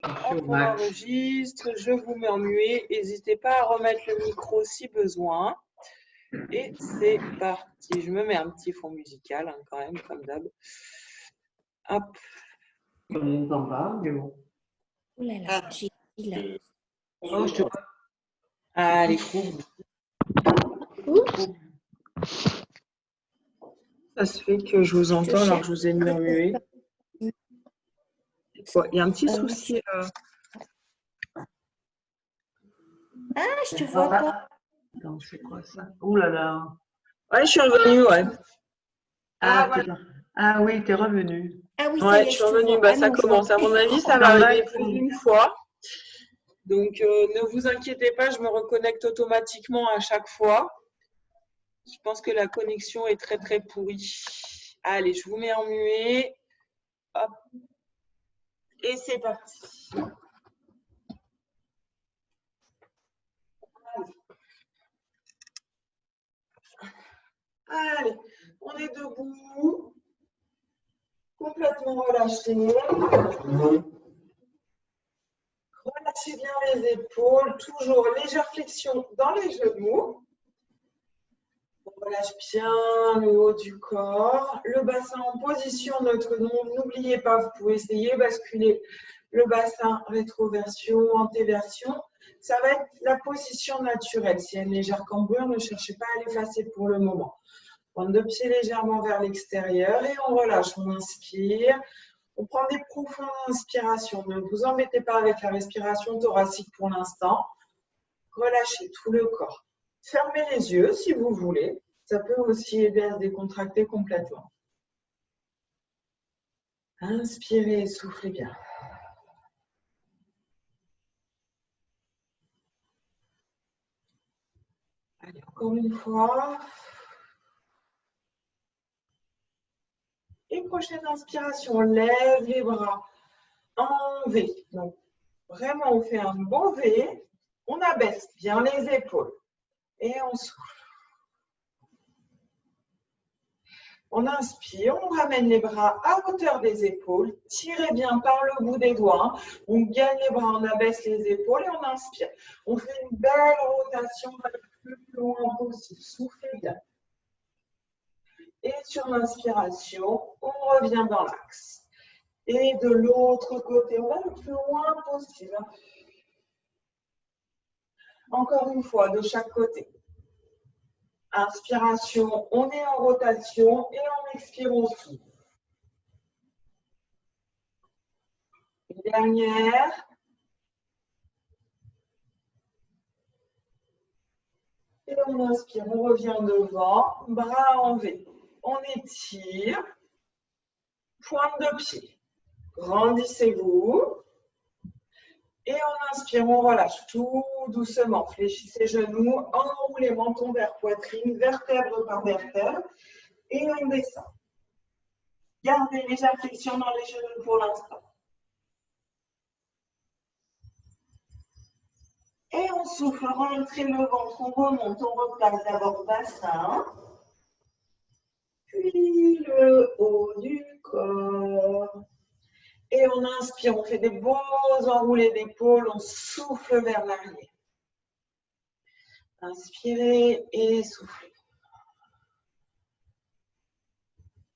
Hop, on enregistre, je vous mets en muet. N'hésitez pas à remettre le micro si besoin. Et c'est parti. Je me mets un petit fond musical, hein, quand même, comme d'hab. Hop. On n'entend pas, mais bon. Oh là là, j'ai dit là. Oh, je te vois. Allez. Ça se fait que je vous entends alors que je vous ai mis en muet. Il y a un petit souci. Ah, je te vois pas. Attends, c'est quoi ça? Ouh là là. Ouais, je suis revenue, ouais. Ah oui, t'es revenu. Ah oui, ouais, je suis revenue. Bah, ça commence. À mon avis, ça va arriver plus d'une fois. Donc, ne vous inquiétez pas, je me reconnecte automatiquement à chaque fois. Je pense que la connexion est très, très pourrie. Allez, je vous mets en muet. Hop. Et c'est parti. Allez, on est debout. Complètement relâché. Relâchez bien les épaules. Toujours légère flexion dans les genoux. On relâche bien le haut du corps. Le bassin en position neutre. N'oubliez pas, vous pouvez essayer de basculer le bassin rétroversion, antéversion. Ça va être la position naturelle. S'il y a une légère cambrure, ne cherchez pas à l'effacer pour le moment. Prendre deux pieds légèrement vers l'extérieur et on relâche. On inspire. On prend des profondes inspirations. Ne vous embêtez pas avec la respiration thoracique pour l'instant. Relâchez tout le corps. Fermez les yeux si vous voulez. Ça peut aussi aider à se décontracter complètement. Inspirez et soufflez bien. Allez, encore une fois. Et prochaine inspiration, on lève les bras en V. Donc, vraiment, on fait un bon V. On abaisse bien les épaules. Et on souffle. On inspire, on ramène les bras à hauteur des épaules. Tirez bien par le bout des doigts. On gagne les bras, on abaisse les épaules et on inspire. On fait une belle rotation le plus loin possible. Soufflez bien. Et sur l'inspiration, on revient dans l'axe. Et de l'autre côté, on va le plus loin possible. Encore une fois, de chaque côté. Inspiration, on est en rotation et on expire, on souffle. Une dernière. Et on inspire, on revient devant, bras en V. On étire, pointe de pied. Grandissez-vous. Et on inspire, on relâche tout doucement. Fléchissez genoux, enroulez menton vers poitrine, vertèbre par vertèbre. Et on descend. Gardez légère flexion dans les genoux pour l'instant. Et on souffle, rentrez le ventre, on remonte, on replace d'abord bassin. Puis le haut du corps. Et on inspire, on fait des beaux enroulés d'épaules, on souffle vers l'arrière. Inspirez et soufflez.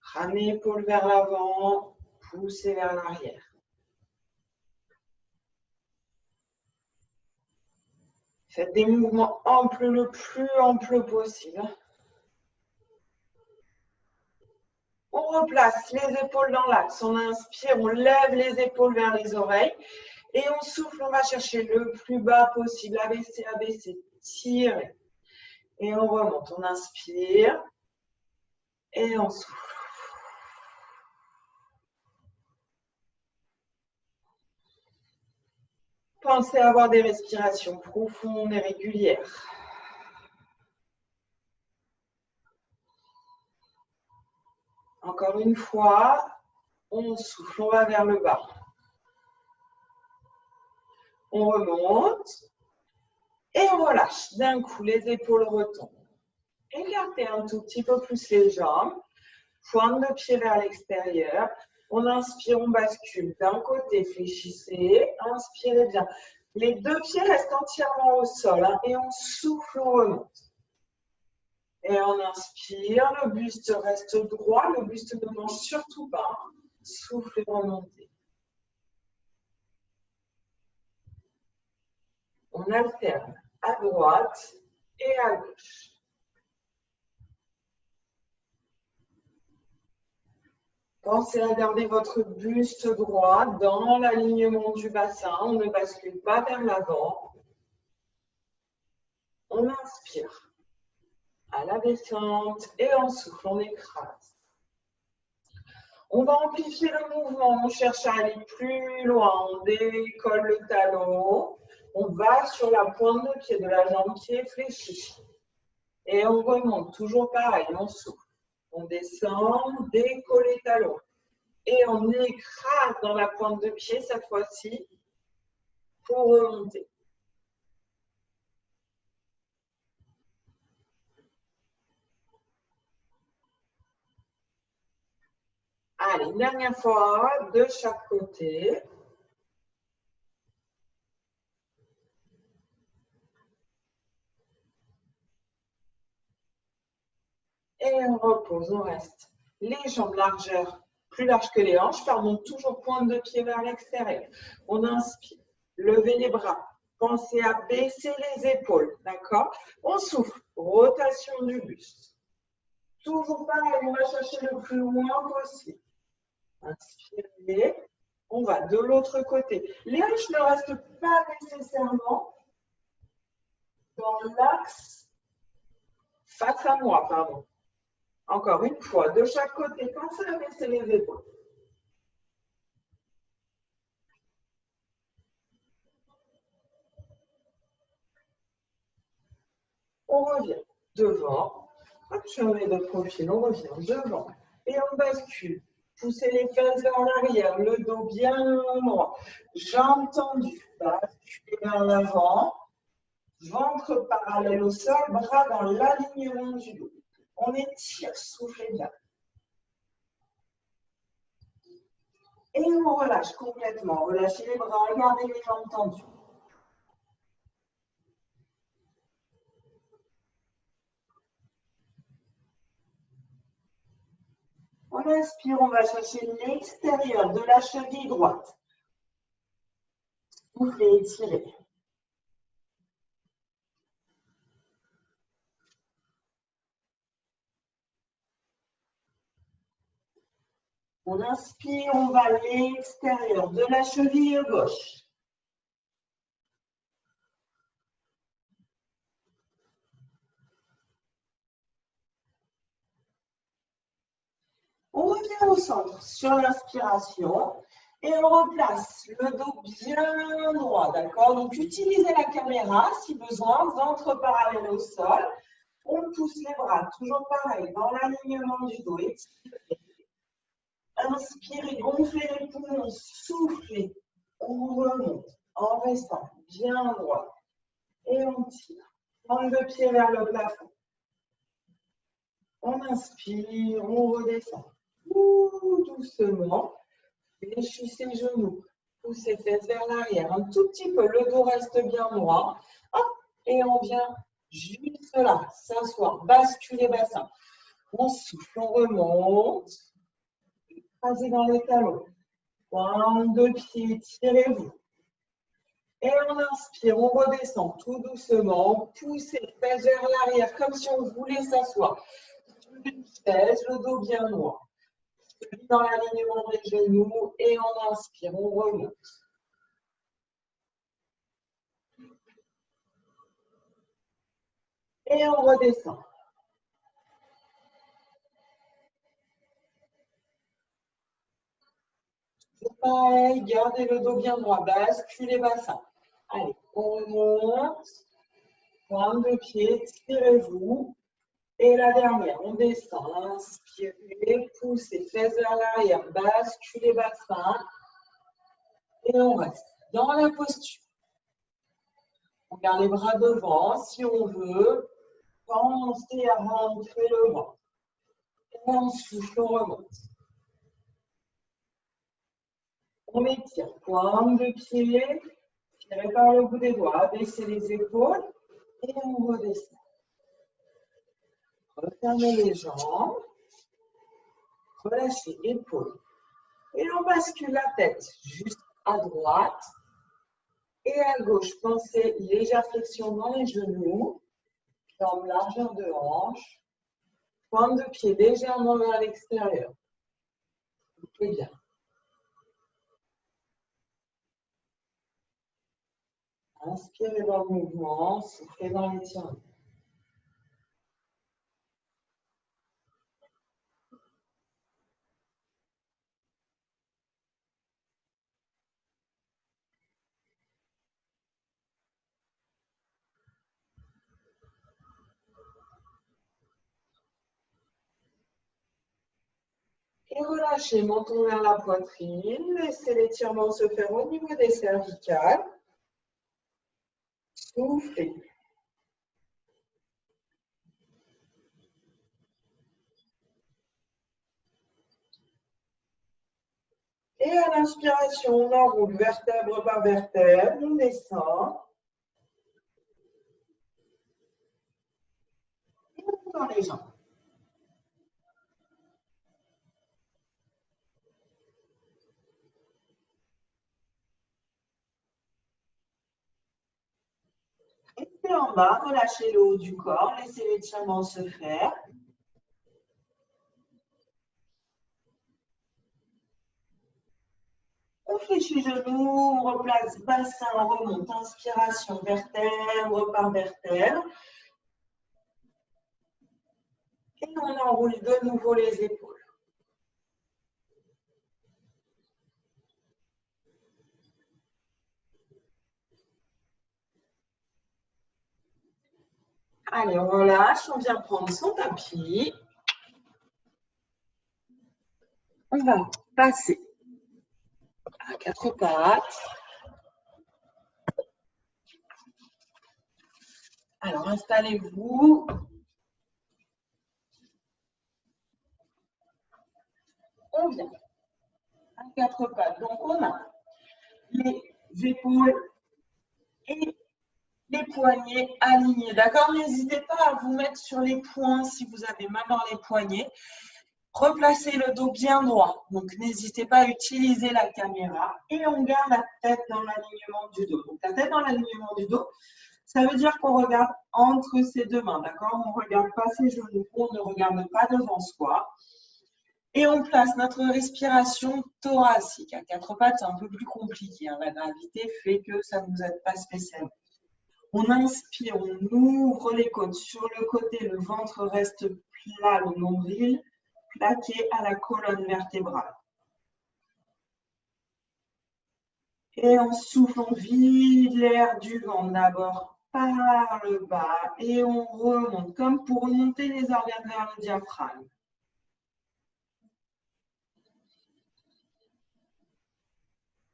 Ramenez l'épaule vers l'avant, poussez vers l'arrière. Faites des mouvements amples, le plus ample possible. On replace les épaules dans l'axe. On inspire, on lève les épaules vers les oreilles. Et on souffle, on va chercher le plus bas possible. Abaissez, abaissez, tirez. Et on remonte. On inspire. Et on souffle. Pensez à avoir des respirations profondes et régulières. Encore une fois, on souffle, on va vers le bas. On remonte et on relâche. D'un coup, les épaules retombent. Écartez un tout petit peu plus les jambes. Pointe de pied vers l'extérieur. On inspire, on bascule d'un côté, fléchissez, inspirez bien. Les deux pieds restent entièrement au sol hein, et on souffle, on remonte. Et on inspire, le buste reste droit, le buste ne mange surtout pas. Souffle et remontez. On alterne à droite et à gauche. Pensez à garder votre buste droit dans l'alignement du bassin. On ne bascule pas vers l'avant. On inspire à la descente et on souffle, on écrase. On va amplifier le mouvement. On cherche à aller plus loin. On décolle le talon. On va sur la pointe de pied de la jambe qui est fléchie. Et on remonte, toujours pareil, on souffle. On descend, décolle les talons. Et on écrase dans la pointe de pied cette fois-ci pour remonter. Allez, une dernière fois, de chaque côté. Et on repose, on reste. Les jambes largeur, plus larges que les hanches, pardon, toujours pointe de pied vers l'extérieur. On inspire, levez les bras. Pensez à baisser les épaules, d'accord? On souffle, rotation du buste. Toujours pareil, on va chercher le plus loin possible. Inspirez, on va de l'autre côté. Les hanches ne restent pas nécessairement dans l'axe face à moi, pardon. Encore une fois, de chaque côté, pensez à baisser les épaules. On revient devant. Hop, je mets de profil, on revient devant. Et on bascule. Poussez les fesses vers l'arrière, le dos bien droit. Jambes tendues, basculez vers l'avant. Ventre parallèle au sol, bras dans l'alignement du dos. On étire, soufflez bien. Et on relâche complètement. Relâchez les bras, gardez les jambes tendues. On inspire, on va chercher l'extérieur de la cheville droite. Soufflez, étirez. On inspire, on va à l'extérieur de la cheville gauche. On revient au centre sur l'inspiration et on replace le dos bien droit, d'accord? Donc, utilisez la caméra si besoin, ventre parallèle au sol. On pousse les bras, toujours pareil, dans l'alignement du dos. Inspirez, gonflez les poumons, soufflez. On remonte en restant bien droit. Et on tire. Pointe de pied vers le plafond. On inspire, on redescend. Doucement. Fléchissez les genoux. Poussez fesses vers l'arrière. Un tout petit peu. Le dos reste bien droit. Hop, et on vient juste là, s'asseoir. Basculez bassin. On souffle, on remonte. Écrasez dans les talons. Pointe de pied, tirez-vous. Et on inspire, on redescend tout doucement. Poussez fesses vers l'arrière comme si on voulait s'asseoir. Une fesse, le dos bien droit. Dans l'alignement des genoux et on inspire, on remonte. Et on redescend. C'est pareil, gardez le dos bien droit, basculez bassin. Allez, on remonte. Pointe de pied, tirez-vous. Et la dernière, on descend, inspirez, poussez, fesses vers l'arrière, basculez bassin. Et on reste dans la posture. On garde les bras devant si on veut. Pensez à rentrer le ventre. Et on souffle, on remonte. On étire, pointe de pied, tirez par le bout des doigts, baissez les épaules et on redescend. Refermez les jambes, relâchez épaules. Et on bascule la tête juste à droite et à gauche. Pensez légère flexion dans les genoux, jambes largeur de hanche, pointe de pied légèrement vers l'extérieur. C'est bien. Inspirez dans le mouvement, soufflez dans l'étirement. Et relâchez, menton vers la poitrine. Laissez l'étirement se faire au niveau des cervicales. Soufflez. Et à l'inspiration, on enroule vertèbre par vertèbre, on descend. Et on monte dans les jambes. Restez en bas, relâchez le haut du corps, laissez l'étirement se faire. On fléchit genoux, on replace bassin, on remonte, inspiration, vertèbre par vertèbre. Et on enroule de nouveau les épaules. Allez, on relâche, on vient prendre son tapis. On va passer à quatre pattes. Alors, installez-vous. On vient à quatre pattes. Donc, on a les épaules et les poignets alignés. D'accord? N'hésitez pas à vous mettre sur les poings si vous avez mal dans les poignets. Replacez le dos bien droit. Donc, n'hésitez pas à utiliser la caméra. Et on garde la tête dans l'alignement du dos. Donc, la tête dans l'alignement du dos, ça veut dire qu'on regarde entre ses deux mains. D'accord? On ne regarde pas ses genoux. On ne regarde pas devant soi. Et on place notre respiration thoracique. À quatre pattes, c'est un peu plus compliqué. La gravité fait que ça ne nous aide pas spécialement. On inspire, on ouvre les côtes. Sur le côté, le ventre reste plat, le nombril plaqué à la colonne vertébrale. Et on souffle, on vide l'air du ventre d'abord par le bas et on remonte comme pour remonter les organes vers le diaphragme.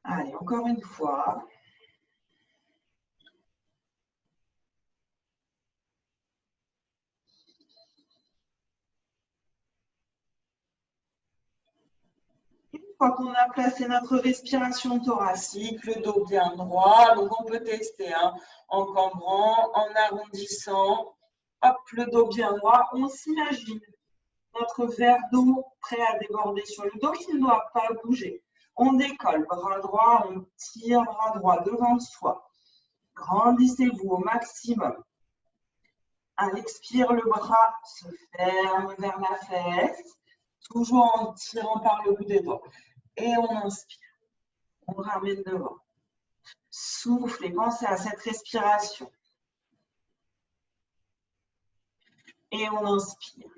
Allez, encore une fois. Une fois qu'on a placé notre respiration thoracique, le dos bien droit, donc on peut tester en cambrant, en arrondissant, hop, le dos bien droit, on s'imagine notre verre d'eau prêt à déborder sur le dos qui ne doit pas bouger. On décolle, bras droit, on tire bras droit devant soi. Grandissez-vous au maximum. À l'expire, le bras se ferme vers la fesse, toujours en tirant par le bout des doigts. Et on inspire. On ramène devant. Soufflez, pensez à cette respiration. Et on inspire.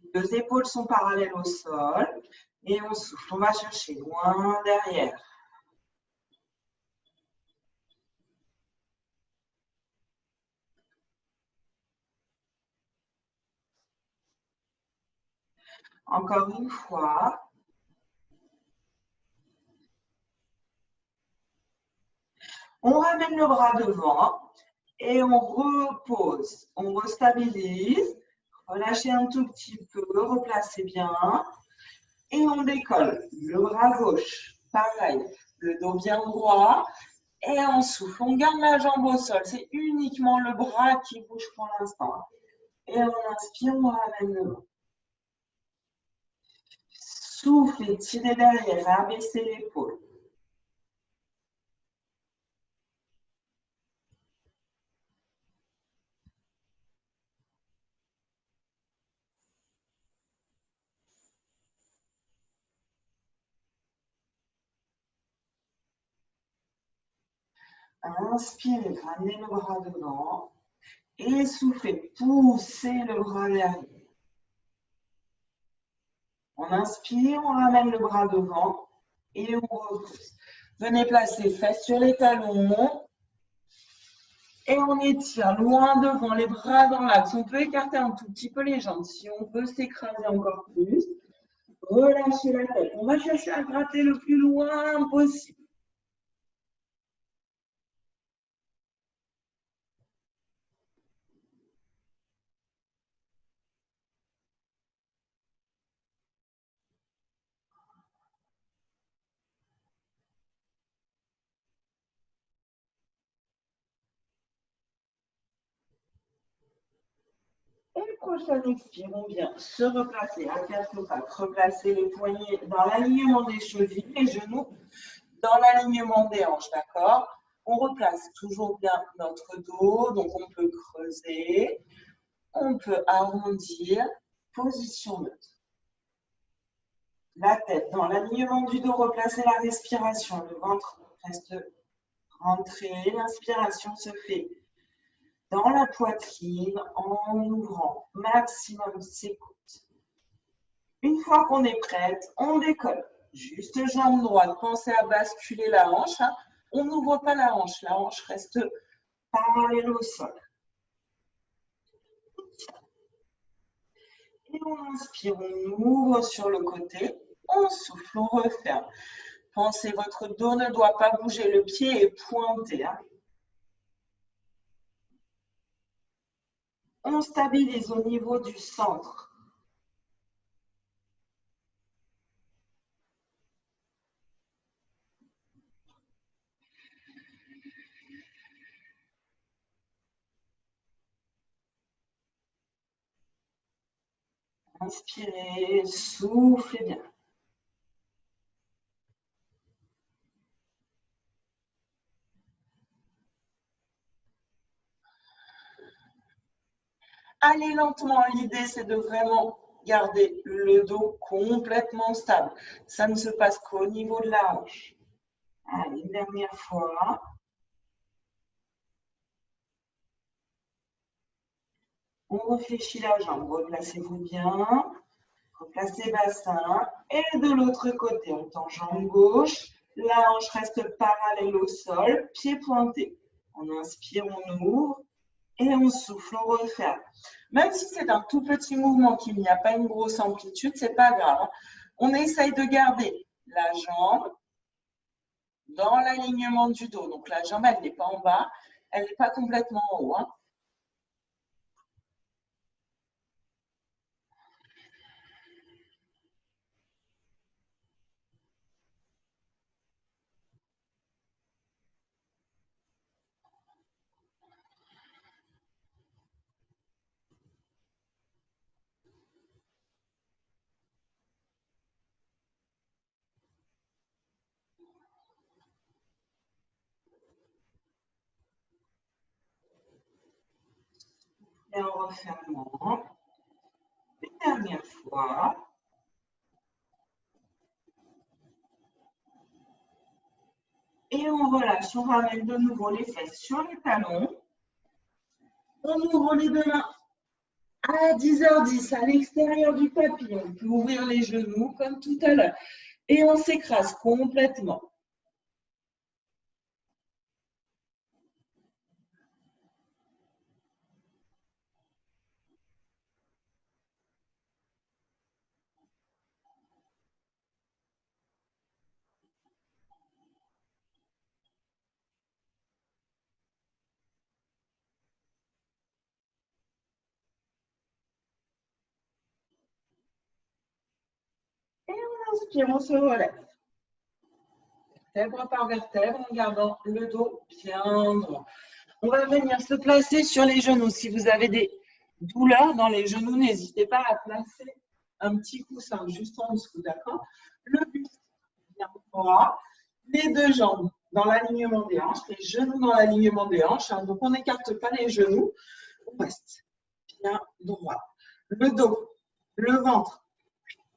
Les deux épaules sont parallèles au sol. Et on souffle. On va chercher loin derrière. Encore une fois. On ramène le bras devant et on repose. On restabilise. Relâchez un tout petit peu. Replacez bien. Et on décolle. Le bras gauche Pareil, le dos bien droit. Et on souffle, on garde la jambe au sol. C'est uniquement le bras qui bouge pour l'instant. Et on inspire, on ramène le bras. Souffle, tirez derrière, abaissez l'épaule. Inspirez, ramenez le bras devant. Et soufflez, poussez le bras derrière. On inspire, on ramène le bras devant et on repousse. Venez placer les fesses sur les talons. Et on étire loin devant, les bras dans l'axe. On peut écarter un tout petit peu les jambes si on veut s'écraser encore plus. Relâchez la tête. On va chercher à gratter le plus loin possible. Et prochaine expire, on vient se replacer à quatre pattes, replacer les poignets dans l'alignement des chevilles, les genoux dans l'alignement des hanches, d'accord? On replace toujours bien notre dos, donc on peut creuser, on peut arrondir, position neutre. La tête dans l'alignement du dos, replacer la respiration, le ventre reste rentré, l'inspiration se fait dans la poitrine en ouvrant maximum ses côtes. Une fois qu'on est prête, on décolle. Juste jambe droite, pensez à basculer la hanche. On n'ouvre pas la hanche reste parallèle au sol. Et on inspire, on ouvre sur le côté, on souffle, on referme. Pensez, votre dos ne doit pas bouger, le pied est pointé. On stabilise au niveau du centre. Inspirez, soufflez bien. Allez lentement, l'idée c'est de vraiment garder le dos complètement stable. Ça ne se passe qu'au niveau de la hanche. Allez, une dernière fois. On réfléchit la jambe, replacez-vous bien. Replacez bassin. Et de l'autre côté, on tend jambe gauche. La hanche reste parallèle au sol, pied pointé. On inspire, on ouvre. Et on souffle, on referme. Même si c'est un tout petit mouvement, qu'il n'y a pas une grosse amplitude, c'est pas grave. On essaye de garder la jambe dans l'alignement du dos. Donc la jambe, elle n'est pas en bas, elle n'est pas complètement en haut. Et en refermant. Une dernière fois. Et on relâche, on ramène de nouveau les fesses sur les talons. On ouvre les deux mains à 10h10 à l'extérieur du tapis. On peut ouvrir les genoux comme tout à l'heure. Et on s'écrase complètement. Et on inspire, on se relève. vertèbre par vertèbre en gardant le dos bien droit. On va venir se placer sur les genoux. Si vous avez des douleurs dans les genoux, n'hésitez pas à placer un petit coussin juste en dessous, d'accord? Le buste bien droit, les deux jambes dans l'alignement des hanches, les genoux dans l'alignement des hanches. Hein, donc, on n'écarte pas les genoux, on reste bien droit. Le dos, le ventre,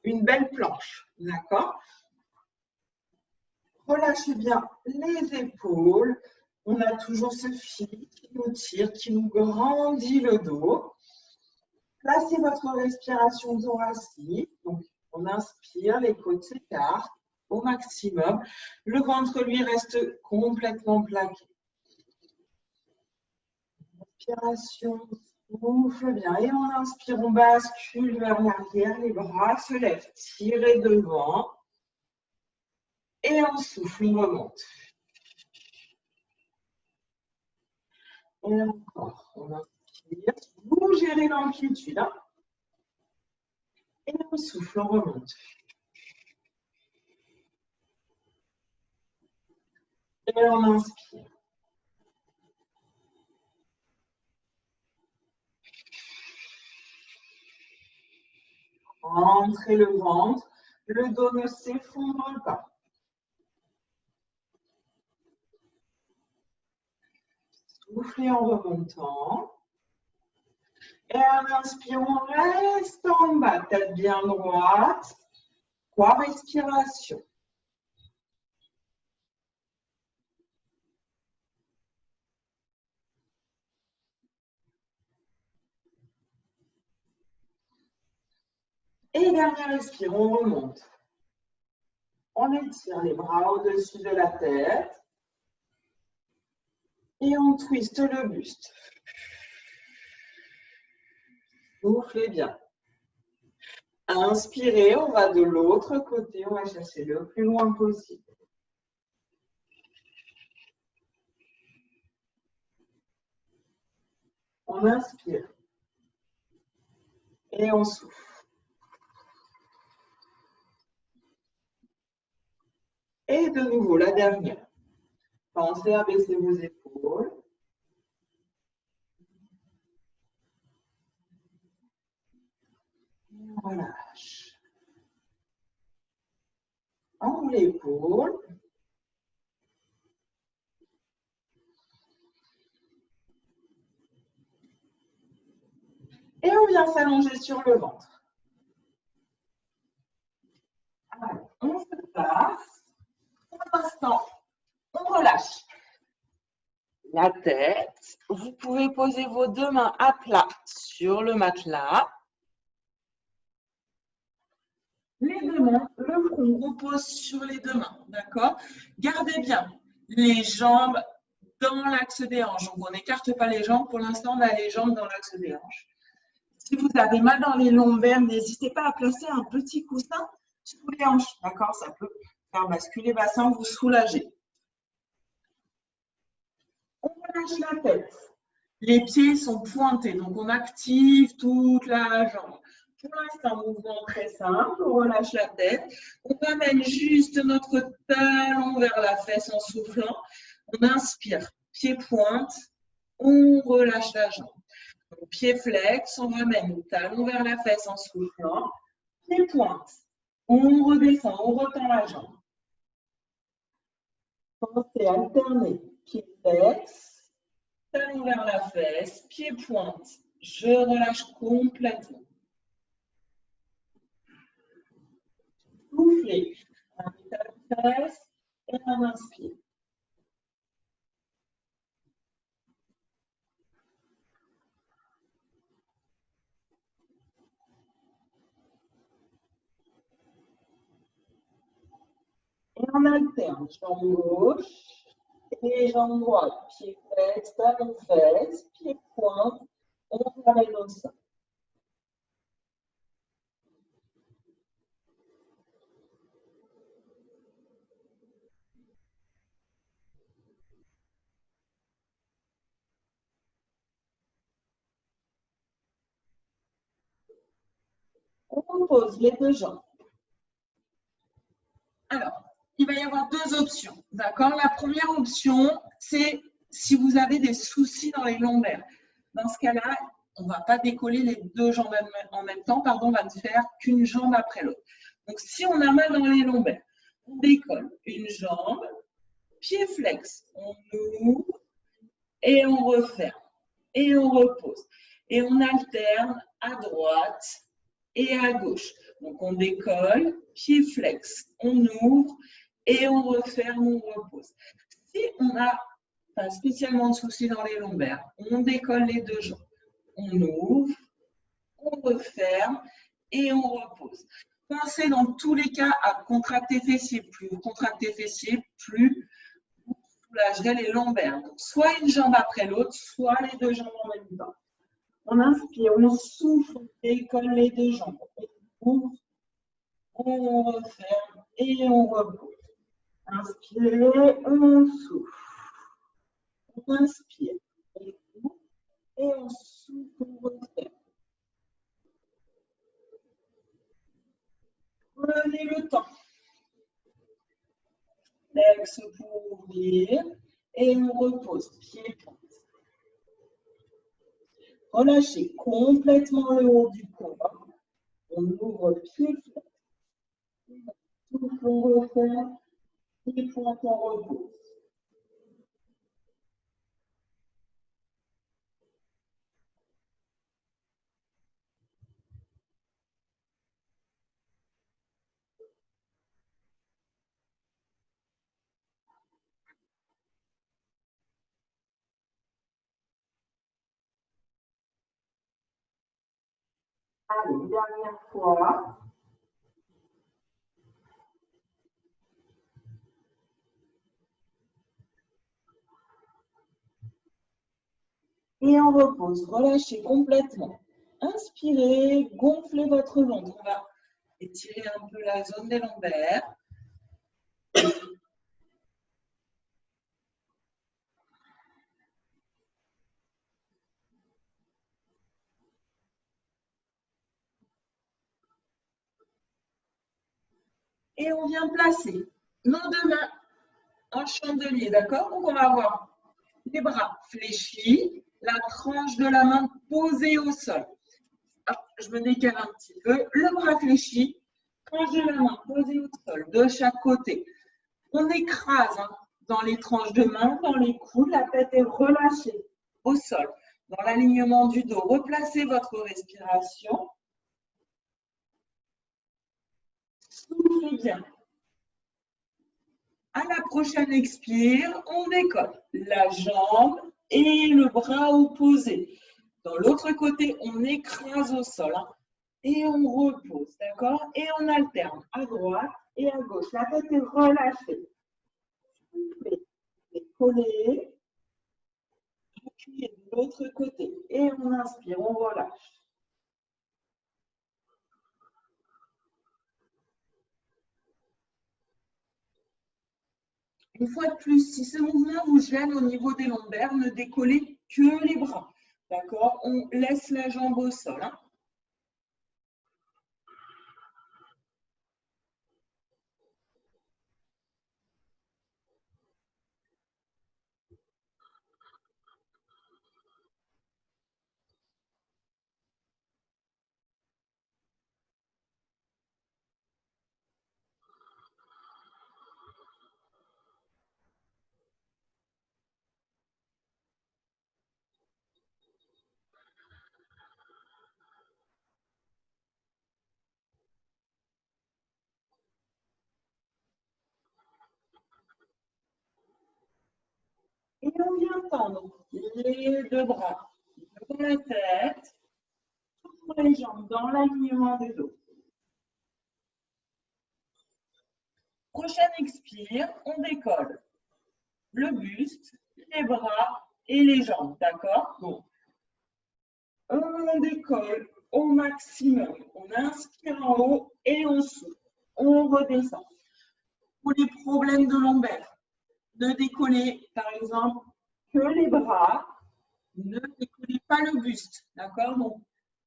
une belle planche, d'accord? Relâchez bien les épaules. On a toujours ce fil qui nous tire, qui nous grandit le dos. Placez votre respiration thoracique. Donc, on inspire, les côtes s'écartent au maximum. Le ventre, lui, reste complètement plaqué. Inspiration, souffle bien. Et on inspire, on bascule vers l'arrière. Les bras se lèvent, tirez devant. Et on souffle, on remonte. Et encore, on inspire. Vous gérez l'amplitude. Hein. Et on souffle, on remonte. Et on inspire. Rentrez le ventre. Le dos ne s'effondre pas. Soufflez en remontant. Et en inspirant, on reste en bas, tête bien droite. 3 respirations. Et dernière respire, on remonte. On étire les bras au-dessus de la tête. Et on twiste le buste. Soufflez bien. Inspirez, on va de l'autre côté, on va chercher le plus loin possible. On inspire. Et on souffle. Et de nouveau, la dernière. Pensez à baisser vos épaules. On relâche. On ouvre l'épaule. Et on vient s'allonger sur le ventre. Alors, on se place. Pour l'instant, on relâche la tête. Vous pouvez poser vos deux mains à plat sur le matelas. Les deux mains, le front repose sur les deux mains, d'accord? Gardez bien les jambes dans l'axe des hanches. Donc, on n'écarte pas les jambes. Pour l'instant, on a les jambes dans l'axe des hanches. Si vous avez mal dans les lombaires, n'hésitez pas à placer un petit coussin sous les hanches, d'accord? Ça peut faire basculer le bassin, vous soulager. On relâche la tête. Les pieds sont pointés, donc on active toute la jambe. Pour l'instant, mouvement très simple, on relâche la tête. On ramène juste notre talon vers la fesse en soufflant. On inspire, pied pointe, on relâche la jambe. Donc, pied flex, on ramène le talon vers la fesse en soufflant. Pied pointe, on redescend, on retend la jambe. Pensez à alterner, pied flex, talon vers la fesse, pied pointe. Je relâche complètement. Soufflez. Un talon fesse et un inspire. Et on alterne, jambe gauche et jambe droite. Pied flex, talon fesse, pied pointe, on ramène au sein. On pose les deux jambes. Alors, il va y avoir deux options. D'accord? La première option, c'est si vous avez des soucis dans les lombaires. Dans ce cas-là, on ne va pas décoller les deux jambes en même temps, pardon, on va ne faire qu'une jambe après l'autre. Donc, si on a mal dans les lombaires, on décolle une jambe, pied flex, on ouvre et on referme et on repose. Et on alterne à droite et à gauche. Donc, on décolle, pied flex, on ouvre et on referme, on repose. Si on n'a pas spécialement de soucis dans les lombaires, on décolle les deux jambes, on ouvre, on referme et on repose. Pensez dans tous les cas à contracter fessiers. Plus vous contractez fessiers, plus vous soulagerez les lombaires. Donc, soit une jambe après l'autre, soit les deux jambes en même temps. On inspire, on souffle, on décolle les deux jambes. On ouvre, on referme et on repose. Inspirez, on souffle. On inspire, on ouvre et on souffle, on referme. Prenez le temps. L'ex pour ouvrir et on repose, pied pointe. Relâchez complètement le haut du corps. On ouvre pied flex. Souffle, on referme. Pied pointe, on repose. Allez, dernière fois. Et on repose, relâchez complètement. Inspirez, gonflez votre ventre. On va étirer un peu la zone des lombaires. Et on vient placer nos deux mains en chandelier, d'accord? Donc on va avoir les bras fléchis, la tranche de la main posée au sol. Hop, je me décale un petit peu. Le bras fléchi, tranche de la main posée au sol, de chaque côté. On écrase dans les tranches de main, dans les coudes, la tête est relâchée au sol. Dans l'alignement du dos, replacez votre respiration. Soufflez bien. À la prochaine expire, on décolle la jambe et le bras opposé. Dans l'autre côté, on écrase au sol et on repose, d'accord? Et on alterne à droite et à gauche. La tête est relâchée. Soufflez, décollez, appuyez de l'autre côté et on inspire, on relâche. Une fois de plus, si ce mouvement vous gêne au niveau des lombaires, ne décollez que les bras. D'accord? On laisse la jambe au sol. Et on vient tendre les deux bras devant la tête, sur les jambes dans l'alignement du dos. Prochaine expire, on décolle le buste, les bras et les jambes, d'accord? Donc, on décolle au maximum. On inspire en haut et on souffle. On redescend. Pour les problèmes de lombaires, ne décollez par exemple que les bras, ne décollez pas le buste, d'accord? Donc,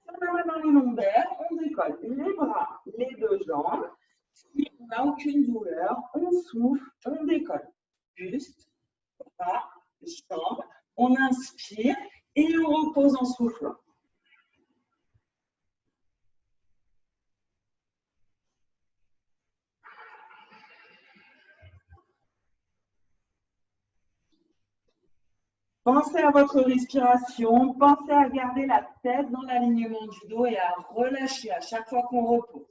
si on a mal dans les lombaires, on décolle les bras, les deux jambes. Si on n'a aucune douleur, on souffle, on décolle. Buste, bras, jambes, on inspire et on repose en soufflant. Pensez à votre respiration, pensez à garder la tête dans l'alignement du dos et à relâcher à chaque fois qu'on repose.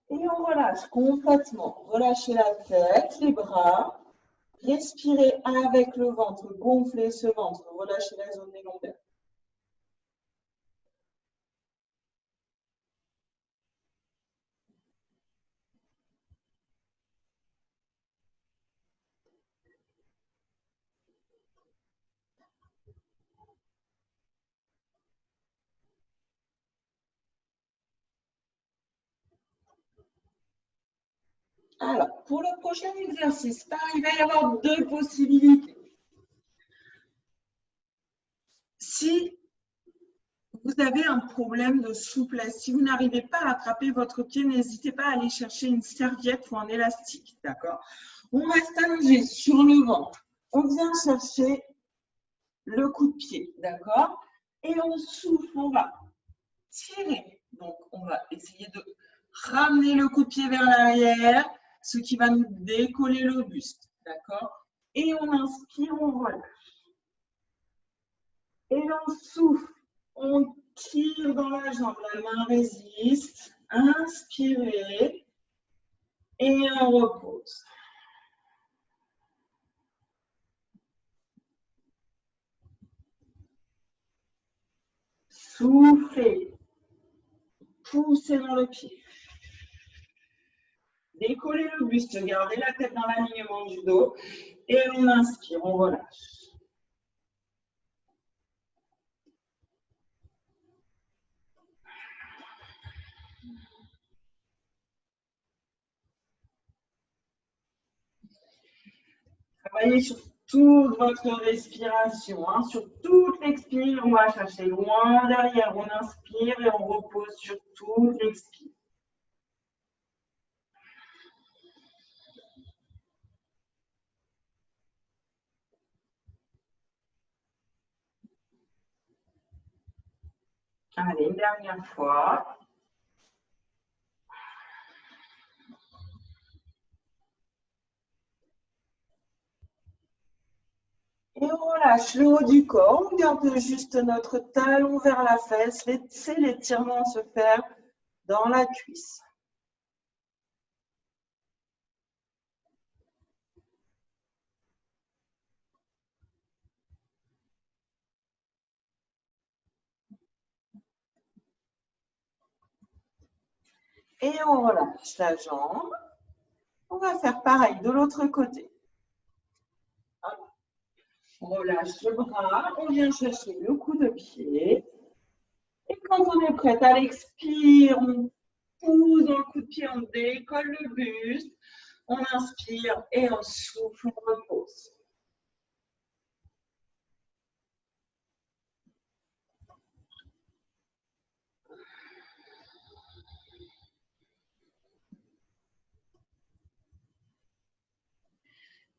Et on relâche complètement. Relâchez la tête, les bras. Respirez avec le ventre. Gonflez ce ventre. Relâchez la zone des lombaires. Alors, pour le prochain exercice, il va y avoir deux possibilités. Si vous avez un problème de souplesse, si vous n'arrivez pas à attraper votre pied, n'hésitez pas à aller chercher une serviette ou un élastique, d'accord? On reste allongé sur le ventre. On vient chercher le coup de pied, d'accord? Et on souffle, on va tirer. Donc, on va essayer de ramener le coup de pied vers l'arrière, ce qui va nous décoller le buste, d'accord? Et on inspire, on relâche. Et on souffle, on tire dans la jambe, la main résiste. Inspirez et on repose. Soufflez, poussez dans le pied. Décollez le buste, gardez la tête dans l'alignement du dos et on inspire, on relâche. Travaillez sur toute votre respiration, hein, sur toute l'expire. On va chercher loin derrière. On inspire et on repose sur toute l'expire. Allez, une dernière fois. Et on relâche le haut du corps. On garde juste notre talon vers la fesse. Laissez l'étirement se faire dans la cuisse. Et on relâche la jambe. On va faire pareil de l'autre côté. On relâche le bras, on vient chercher le coup de pied. Et quand on est prêt à l'expire, on pousse dans le coup de pied, on décolle le buste. On inspire et on souffle, on repose.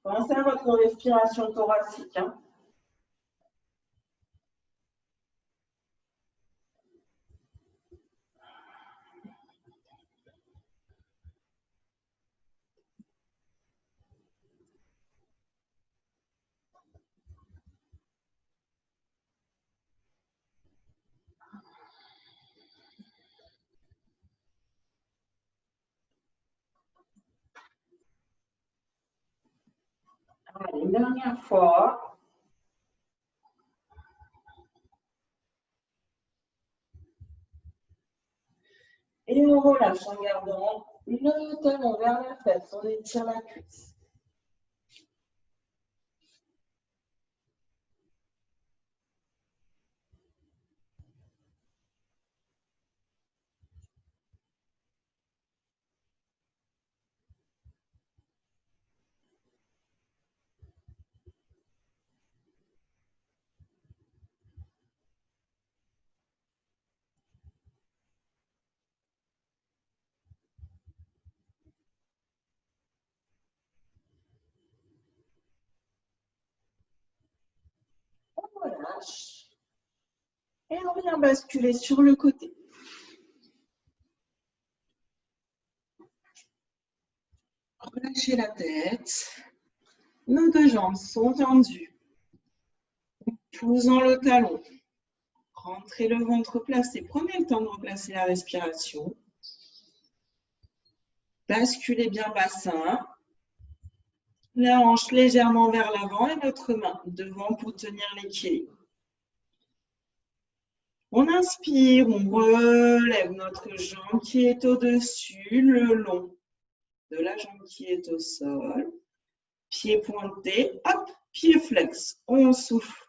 Pensez à votre respiration thoracique. Hein. Allez, une dernière fois. Et on relâche en gardant le talon vers la fesse. On étire la cuisse. On relâche. Et on vient basculer sur le côté. Relâchez la tête. Nos deux jambes sont tendues. Posons le talon. Rentrez le ventre placé. Prenez le temps de replacer la respiration. Basculez bien bassin. La hanche légèrement vers l'avant et notre main devant pour tenir l'équilibre. On inspire, on relève notre jambe qui est au-dessus, le long de la jambe qui est au sol. Pied pointé, hop, pied flex. On souffle,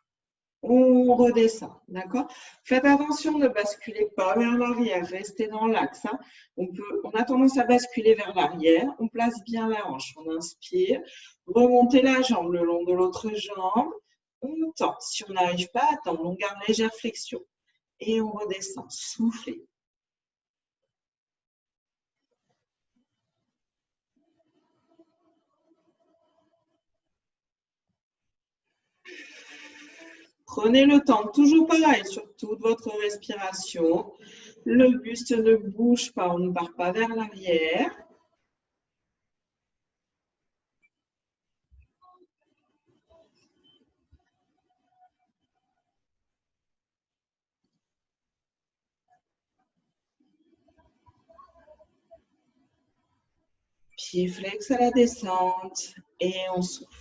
on redescend, d'accord? Faites attention, ne basculez pas vers l'arrière, restez dans l'axe. Hein. On a tendance à basculer vers l'arrière, on place bien la hanche. On inspire, remontez la jambe le long de l'autre jambe. On tend, si on n'arrive pas à tendre, on garde légère flexion. Et on redescend, soufflez. Prenez le temps, toujours pareil, sur toute votre respiration. Le buste ne bouge pas, on ne part pas vers l'arrière. Pied flex à la descente et on souffle.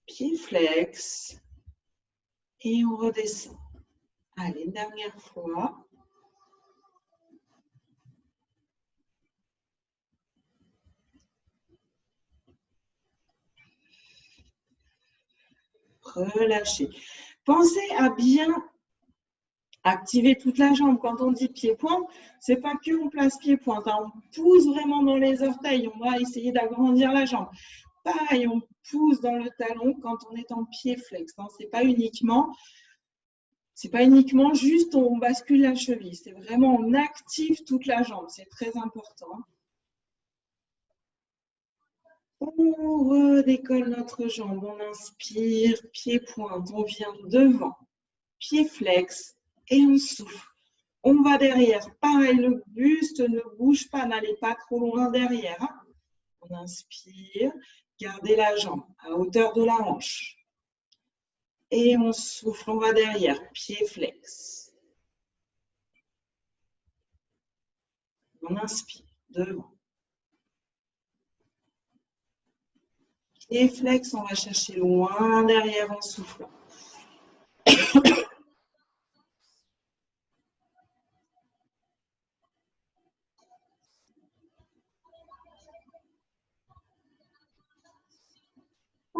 Pied flex et on redescend. Allez, dernière fois. Relâchez. Pensez à bien activer toute la jambe. Quand on dit pied-point, c'est pas que on place pied-point. Hein. On pousse vraiment dans les orteils. On va essayer d'agrandir la jambe. Pareil, on pousse dans le talon quand on est en pied flex. Hein. C'est pas uniquement juste on bascule la cheville. C'est vraiment on active toute la jambe. C'est très important. On redécolle notre jambe. On inspire, pied-pointe. On vient devant, pied flex et on souffle. On va derrière. Pareil, le buste ne bouge pas. N'allez pas trop loin derrière. Hein. On inspire. Gardez la jambe à hauteur de la hanche. Et on souffle, on va derrière, pied flex. On inspire, devant. Pied flex, on va chercher loin derrière en soufflant.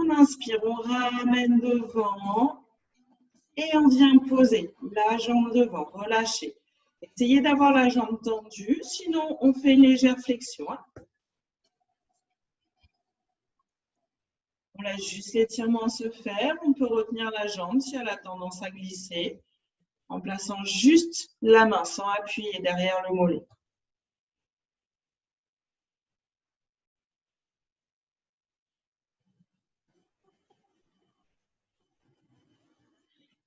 On inspire, on ramène devant. Et on vient poser la jambe devant, relâchez. Essayez d'avoir la jambe tendue, sinon on fait une légère flexion. On laisse juste l'étirement se faire. On peut retenir la jambe si elle a tendance à glisser, en plaçant juste la main sans appuyer derrière le mollet.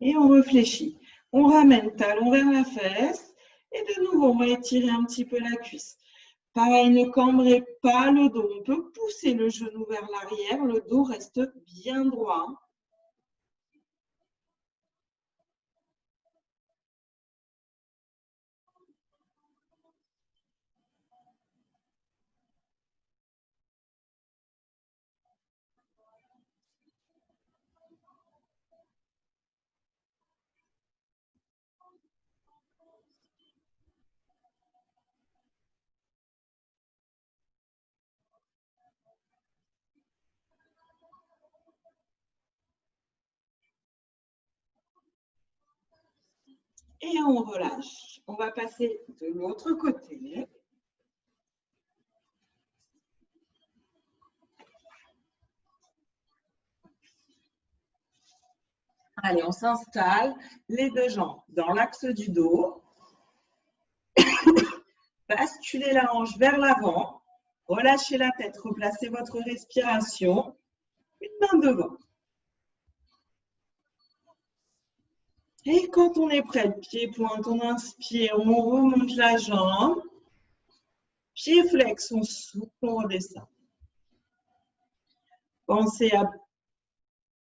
Et on réfléchit. On ramène talon vers la fesse. Et de nouveau, on va étirer un petit peu la cuisse. Pareil, ne cambrez pas le dos. On peut pousser le genou vers l'arrière. Le dos reste bien droit. Et on relâche. On va passer de l'autre côté. Allez, on s'installe, les deux jambes dans l'axe du dos. Basculez la hanche vers l'avant. Relâchez la tête, replacez votre respiration. Une main devant. Et quand on est prêt, pied pointe, on inspire, on remonte la jambe. Pied flex, on souffle, on redescend. Pensez à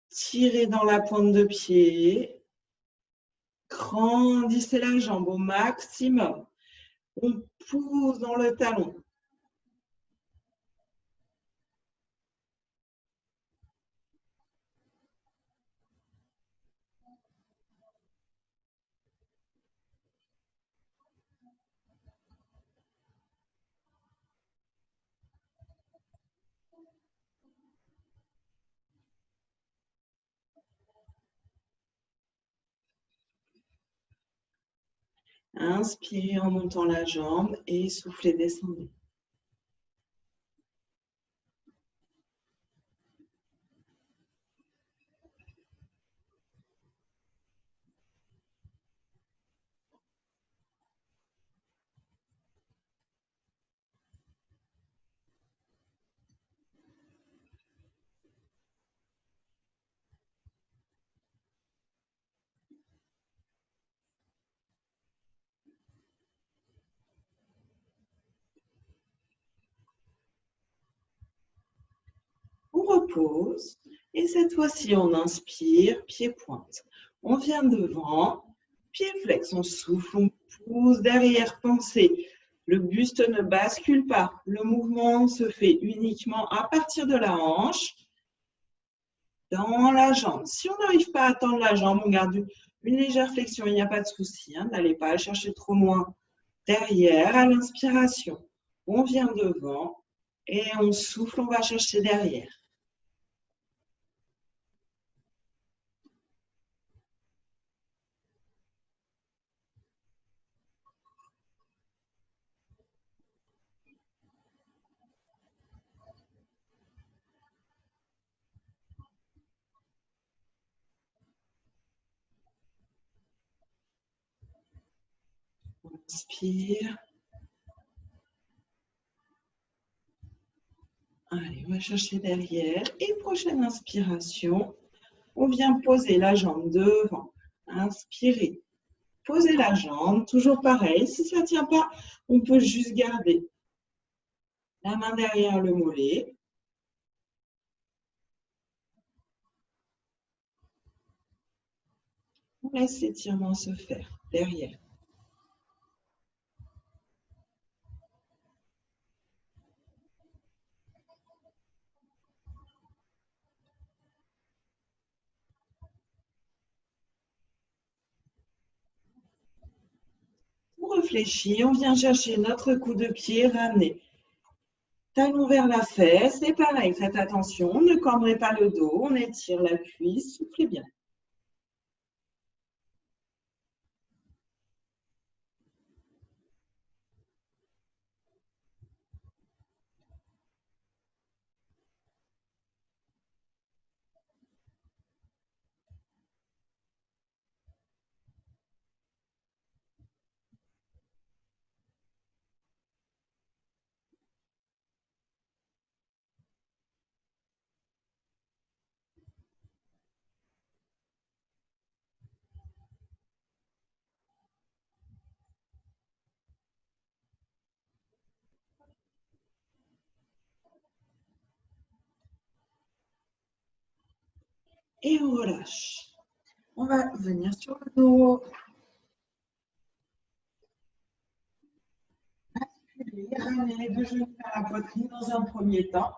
tirer dans la pointe de pied. Grandissez la jambe au maximum. On pousse dans le talon. Inspirez en montant la jambe et soufflez, descendez. On repose et cette fois-ci, on inspire, pied pointe. On vient devant, pied flex, on souffle, on pousse derrière, pensez. Le buste ne bascule pas. Le mouvement se fait uniquement à partir de la hanche, dans la jambe. Si on n'arrive pas à tendre la jambe, on garde une légère flexion, il n'y a pas de souci. N'allez pas chercher trop loin derrière à l'inspiration. On vient devant et on souffle, on va chercher derrière. On inspire. Allez, on va chercher derrière. Et prochaine inspiration, on vient poser la jambe devant. Inspirez. Posez la jambe, toujours pareil. Si ça ne tient pas, on peut juste garder la main derrière le mollet. On laisse l'étirement se faire derrière. On réfléchit, on vient chercher notre coup de pied, ramener talon vers la fesse. Et pareil, faites attention, ne cambrez pas le dos, on étire la cuisse, soufflez bien. Et on relâche. On va venir sur le dos. Ramenez les deux genoux vers la poitrine dans un premier temps.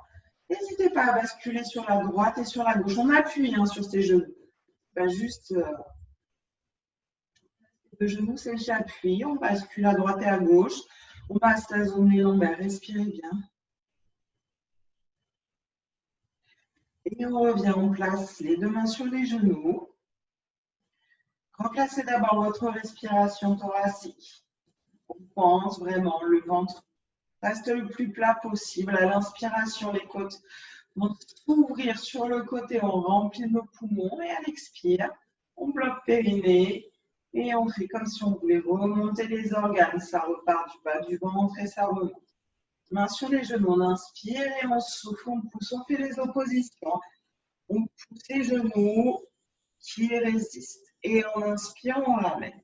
N'hésitez pas à basculer sur la droite et sur la gauche. On appuie sur ces genoux. Pas juste les genoux, c'est j'appuie. On bascule à droite et à gauche. On passe la zone des lombaires. Respirez bien. Et on revient, on place les deux mains sur les genoux. Remplacez d'abord votre respiration thoracique. On pense vraiment, le ventre reste le plus plat possible. À l'inspiration, les côtes vont s'ouvrir sur le côté, on remplit nos poumons et à l'expire, on bloque périnée et on fait comme si on voulait remonter les organes. Ça repart du bas du ventre et ça remonte. Main sur les genoux, on inspire et on souffle, on pousse, on fait les oppositions. On pousse les genoux qui résistent et on inspire, on ramène.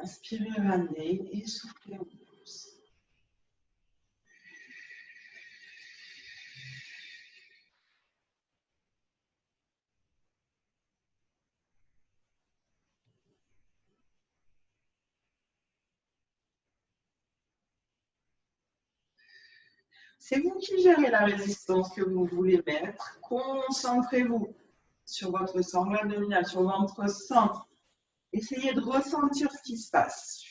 Inspirez, ramenez et soufflez, on pousse. C'est vous qui gérez la résistance que vous voulez mettre. Concentrez-vous sur votre sangle abdominal, sur votre centre. Essayez de ressentir ce qui se passe.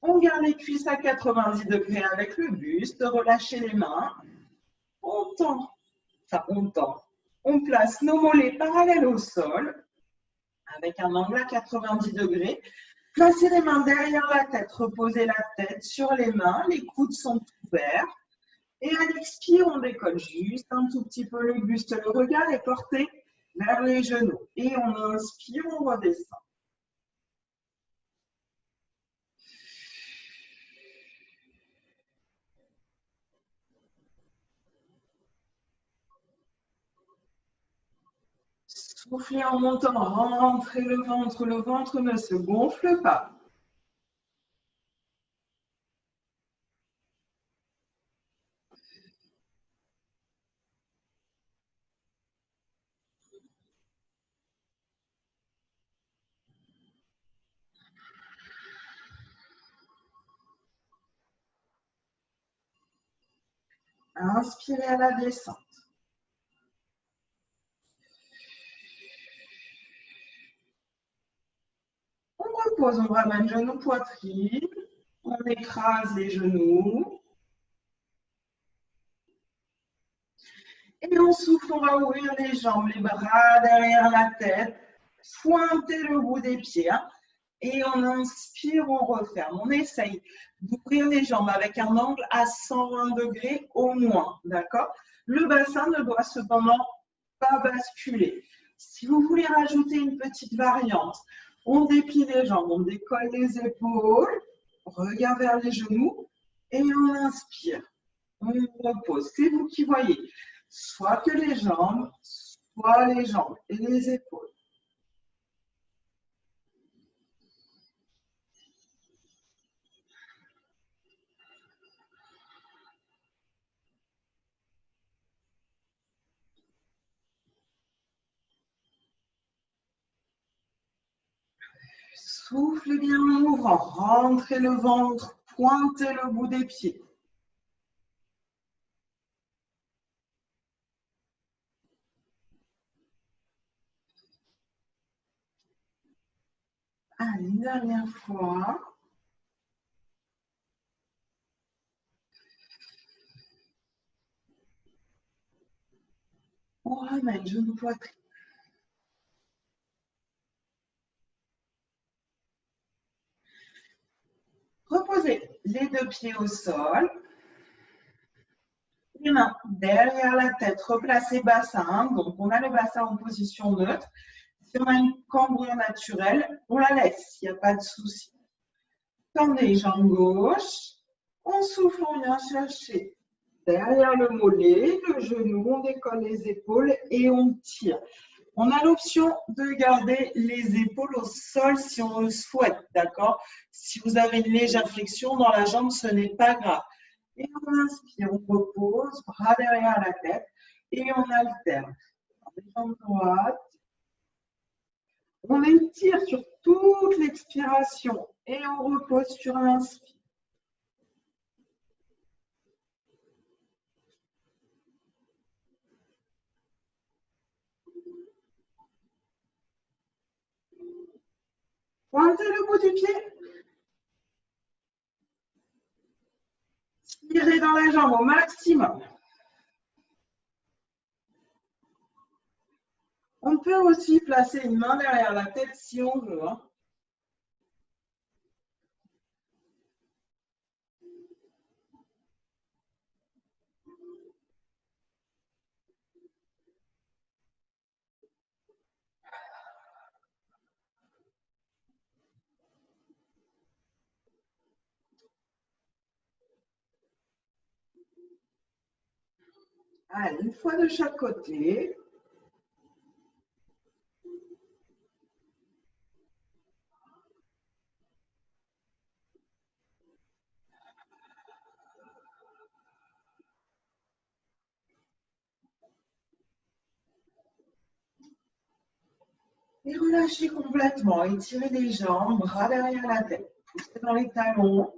On garde les cuisses à 90 degrés avec le buste, relâchez les mains. On tend, On place nos mollets parallèles au sol avec un angle à 90 degrés. Placez les mains derrière la tête, reposez la tête sur les mains, les coudes sont ouverts. Et à l'expire, on décolle juste un tout petit peu le buste, le regard est porté vers les genoux. Et on inspire, on redescend. Soufflez en montant, rentrez le ventre ne se gonfle pas. Inspirez à la descente. On repose, on ramène genoux, poitrine. On écrase les genoux. Et on souffle, on va ouvrir les jambes, les bras derrière la tête. Pointez le bout des pieds. Et on inspire, on referme. On essaye d'ouvrir les jambes avec un angle à 120 degrés au moins. D'accord? Le bassin ne doit cependant pas basculer. Si vous voulez rajouter une petite variante, on déplie les jambes, on décolle les épaules, regard vers les genoux et on inspire. On repose. C'est vous qui voyez. Soit que les jambes, soit les jambes et les épaules. Soufflez bien en ouvrant, rentrez le ventre, pointez le bout des pieds. Allez, une dernière fois. On ramène genou poitrine. Reposez les deux pieds au sol. Les mains derrière la tête, replacez bassin. Donc, on a le bassin en position neutre. Si on a une cambrure naturelle, on la laisse, il n'y a pas de souci. Tendez les jambes gauche. On souffle, on vient chercher derrière le mollet, le genou, on décolle les épaules et on tire. On a l'option de garder les épaules au sol si on le souhaite, d'accord? Si vous avez une légère flexion dans la jambe, ce n'est pas grave. Et on inspire, on repose, bras derrière la tête et on alterne. Les jambes droites, On étire sur toute l'expiration et on repose sur l'inspire. Pointez le bout du pied. Tirez dans la jambe au maximum. On peut aussi placer une main derrière la tête si on veut. Allez, une fois de chaque côté. Et relâchez complètement. Étirez les jambes, bras derrière la tête. Poussez dans les talons.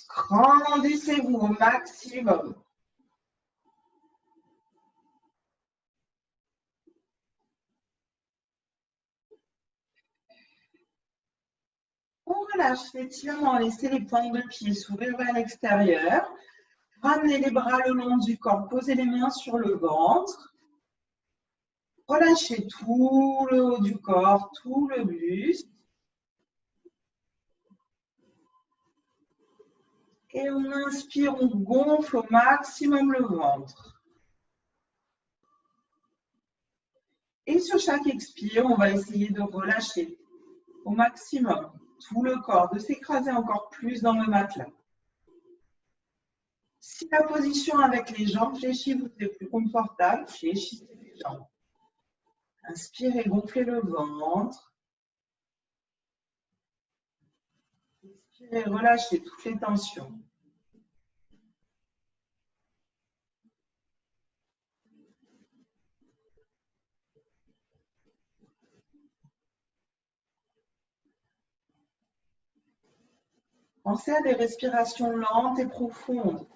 Grandissez-vous au maximum. On relâche l'étirement, laissez les pointes de pied s'ouvrir vers l'extérieur. Ramenez les bras le long du corps, posez les mains sur le ventre. Relâchez tout le haut du corps, tout le buste. Et on inspire, on gonfle au maximum le ventre. Et sur chaque expire, on va essayer de relâcher au maximum tout le corps, de s'écraser encore plus dans le matelas. Si la position avec les jambes fléchies vous est plus confortable, fléchissez les jambes. Inspirez, gonflez le ventre. Expirez, relâchez toutes les tensions. Pensez à des respirations lentes et profondes.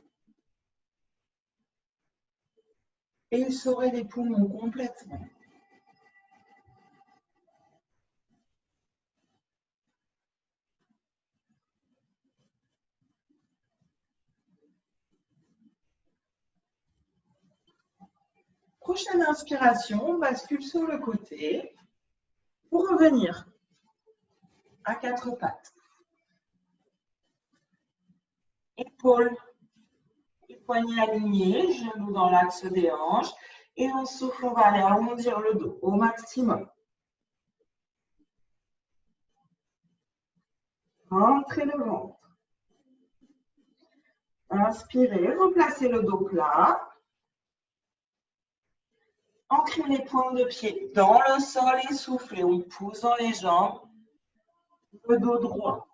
Et essorez les poumons complètement. Prochaine inspiration, on bascule sur le côté pour revenir à quatre pattes. Épaules et poignets alignés, genoux dans l'axe des hanches. Et on souffle, on va aller arrondir le dos au maximum. Rentrez le ventre. Inspirez, replacez le dos plat. Ancrez les pointes de pied dans le sol et soufflez. On pousse dans les jambes. Le dos droit.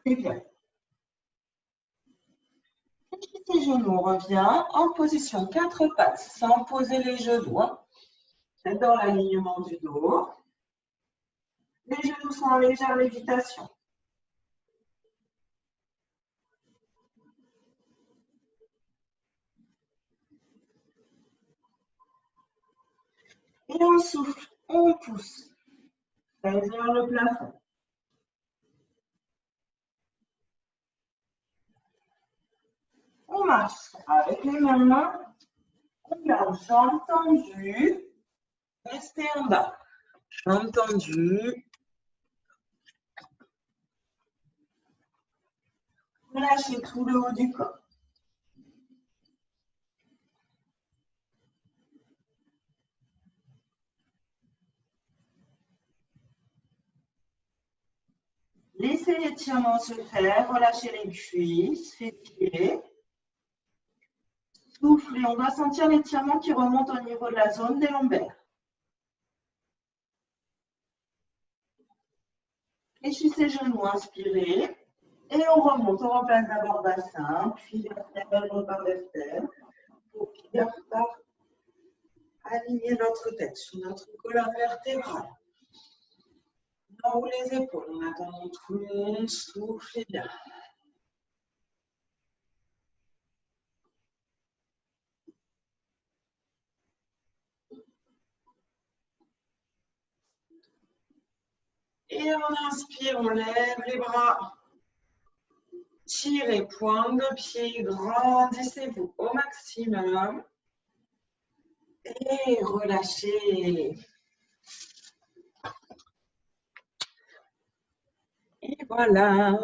Très bien. Les genoux, on revient en position quatre pattes sans poser les genoux. C'est dans l'alignement du dos. Les genoux sont en légère lévitation. Et on souffle, on pousse vers le plafond. On marche avec les mains. On garde jambes tendues. Restez en bas. Jambes tendues. Relâchez tout le haut du corps. Laissez l'étirement se faire, relâchez les cuisses, fessiers. Soufflez, on va sentir l'étirement qui remonte au niveau de la zone des lombaires. Fléchissez les genoux, inspirez. Et on remonte. On remplace d'abord bassin, puis vertèbre par vertèbre, pour finir par aligner notre tête sur notre colonne vertébrale. On roule les épaules en attendant tout le monde, soufflez bien. Et on inspire, on lève les bras. Tirez, pointe de pied, grandissez-vous au maximum. Et relâchez. Et voilà.